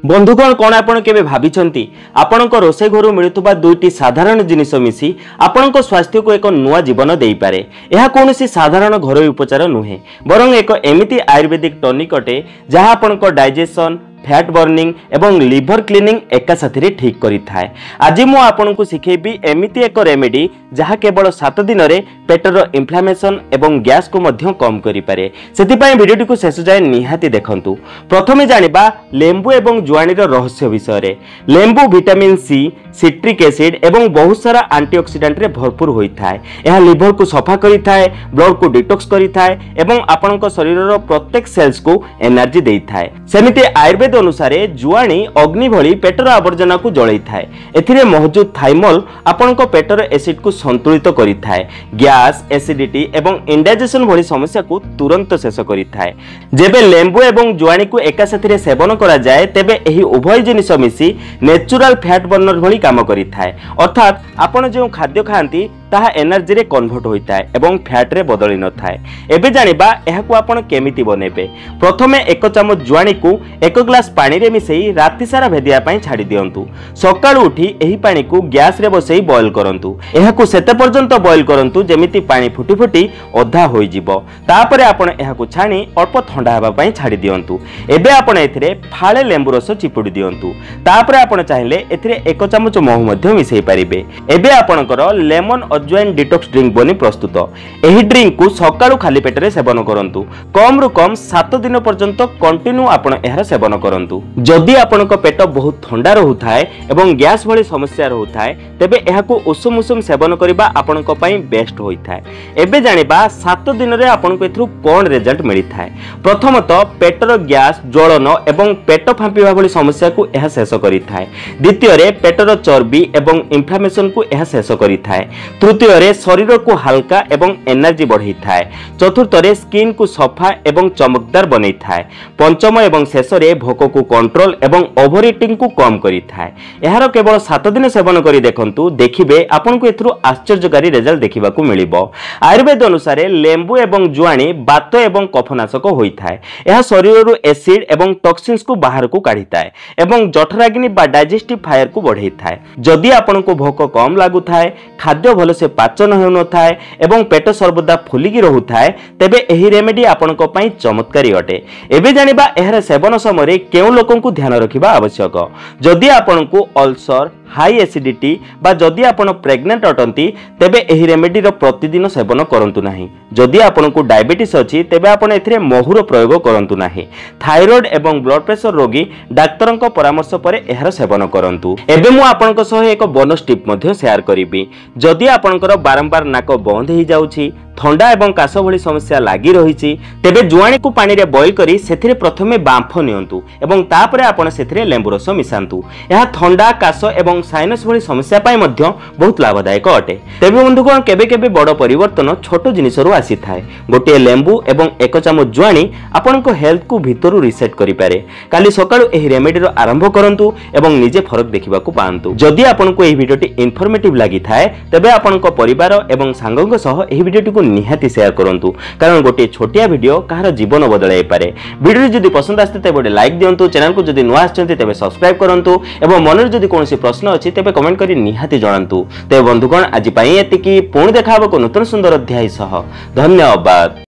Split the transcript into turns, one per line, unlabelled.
बंधुगण कौन आपण केबे भाबिछंती आपणक रोषे घर मिलुवा दुईटी साधारण जिनिस मिसी आपणक स्वास्थ्य को एक नुआ जीवन देई पारे। यह कोनोसी साधारण घरोई उपचार नुहे बरं एक एमिति आयुर्वेदिक टॉनिक अटे जहाँ आपणक डाइजेशन फैट बर्निंग एवं लिवर क्लीनिंग एका साथी रे ठीक करि थाए। आज मु आपन को सिखेबी एमिति एक रेमेडी जहाँ केवल 7 दिन रे पेटर इन्फ्लामेशन एवं गैस को मध्य कम करि पारे। सेति पय वीडियो को शेष जाय निहाती देखंतु। प्रथमे जानिबा लेंबू एवं जुआनी रो रहस्य विषय रे। लेंबू विटामिन सी सिट्रिक एसिड एवं बहुत सारा एंटीऑक्सीडेंट रे भरपूर होई थाए। यह लिवर को सफा करि थाए, ब्लड को डिटॉक्स करि थाए एवं आपनक शरीर रो प्रत्येक सेल्स को एनर्जी देई थाए। सेमिति आयुर्वेद अनुसार जुआनी अग्नि भली पेटर आवर्जना को जळई थाए। एथिरे मौजूद थाइमल आपनक पेटर एसिड को संतुलित करि थाए, गैस एसिडिटी एवं इंडाइजेशन भली समस्या को तुरंत शेष करि थाए। जेबे लेंबू एवं जुआनी को एका साथी सेवन करा जाए तेबे एही उभय जिनिस मिसी नेचुरल फैट बर्नर भली काम करि थाए। अर्थात आपण जो खाद्य खांती ताहा एनर्जी रे कन्वर्ट होता है एवं फैट रे बदली न थाए। एबे जानिबा एहाकू आपण केमिति बनेबे। प्रथमे 1 चमच जुआनी को 1 ग्लास पानी रे मिसई राति सारा भेदिया पई छाडी दियंतु। सकाळु उठी एही पानी को गैस रे बसई बॉयल करंतु। एहाकू सेते पर्यंत बॉयल करंतु जेमिति पानी फुटी फुटी अधा होई जिवो। तापरे आपण एहाकू छाणी अल्प ठंडा हेबा पई छाडी दियंतु। एबे आपण एथिरे फाळे लेंबू रस चिपुडी दियंतु। तापरे आपण चाहिले एथिरे 1 चमच महू मध्ये मिसई परिबे। एबे आपणकर लेमन अजवाइन डिटॉक्स ड्रिंक बनी प्रस्तुत। एही ड्रिंक को सकाळु खाली पेटरे सेवन करंतु। कम रु कम 7 दिन पर्यंत कंटिन्यू आपण एहार सेवन करंतु। जदि आपनक पेट बहुत ठंडा रहुथाय एवं गैस भली समस्या रहुथाय तेबे एहाकू उषुम उषुम सेवन करिबा आपनक पई बेस्ट होइथाय। एबे जानिबा 7 दिन रे आपनक एथरु कोन रिजल्ट मिलिथाय। प्रथमतः पेटर गैस ज्वलन एवं पेट फांपिबा भली समस्या को एहा शेष करिथाय। द्वितीय रे पेटर चर्बी एवं इन्फ्लामेशन को एहा शेष करिथाय। तृतीय रे शरीर को हल्का एवं एनर्जी बढ़ई थाए। चतुर्थ रे स्किन को सफा एवं चमकदार बनई थाए। पंचम एवं शेष रे भोक को कंट्रोल एवं ओवर ईटिंग को कम करि थाए। एहार केवल 7 दिन सेवन करि देखंतु, देखिबे आपनको एथरु आश्चर्यकारी रिजल्ट देखिबा को मिलिबो। आयुर्वेद अनुसार लेंबू एवं जुआनी बात एवं कफनाशक होई थाए। एहा शरीर रु एसिड एवं टॉक्सिन्स को बाहर को काढी थाए एवं जठराग्नि बा डाइजेस्टिव फायर को बढ़ई थाए। जदि आपनको भोक कम लागु थाए, खाद्य भल से पाचन हेउ न थाए एवं पेट सर्वदा फुलिकी रहु थाए तेबे एही रेमेडी आपनक पई चमत्कारी अटे। एबे जानिबा एहर सेवन समय केउ लोकन को ध्यान रखिबा आवश्यक। जदि आपनकु अल्सर हाई एसिडिटी बा जदि आपण प्रेग्नेंट अटंती तेबे एही रेमेडी रो प्रतिदिन सेवन करंतु नाही। जदि आपनकु डायबिटीज अछि तेबे आपण एथिरे महुर प्रयोग करंतु नाही। थायराइड एवं ब्लड प्रेशर रोगी डाक्टरक परामर्श परे एहर सेवन करंतु। एबे मु आपनक सह एक बोनस टिप मध्ये शेयर करिबी। जदि आपनकर बारंबार नाक बंद हो जाउछि, ठंडा एवं काश भली समस्या लागि रहिछि तेबे जुआनी को पानी रे बॉयल करी सेथिरे प्रथमे बांफ नियंतु एवं तापरे आपण सेथिरे लेंबू रस मिसांतु। यह ठंडा काश एवं साइनस भली समस्या पाई मध्य बहुत लाभदायक अटे। तेबे बंधुगण केबे केबे बड़ परिवर्तन छोट जिनिस रु आसी थाए। गोटे लेंबू एवं 1 चमच जुआनी आपनको हेल्थ को भितरु रिसेट करि पारे। काली सकाळु एही रेमेडी रो आरंभ करंतु एवं निजे फरक देखिबा को पांतु। जदि आपनको एही वीडियोटी इन्फॉर्मेटिव लागि थाए तेबे आपनको परिवार एवं सांगंग सह एही वीडियोटी को निहाती शेयर करंतु, कारण गोटे छोटिया वीडियो कहार जीवन बदलाई पारे। वीडियो जदि पसंद आस्ते तेबे गोटे लाइक दियंतु, चैनल को जदि नुआ आछंती तेबे सब्सक्राइब करंतु एवं मन जदि कोनोसी प्रश्न अछि तेबे कमेंट करी निहाती जणांतु। तेबे बंधुगण आज पई एतिकी, पुणी देखा हबो को नूतन सुंदर अध्याय सह। धन्यवाद।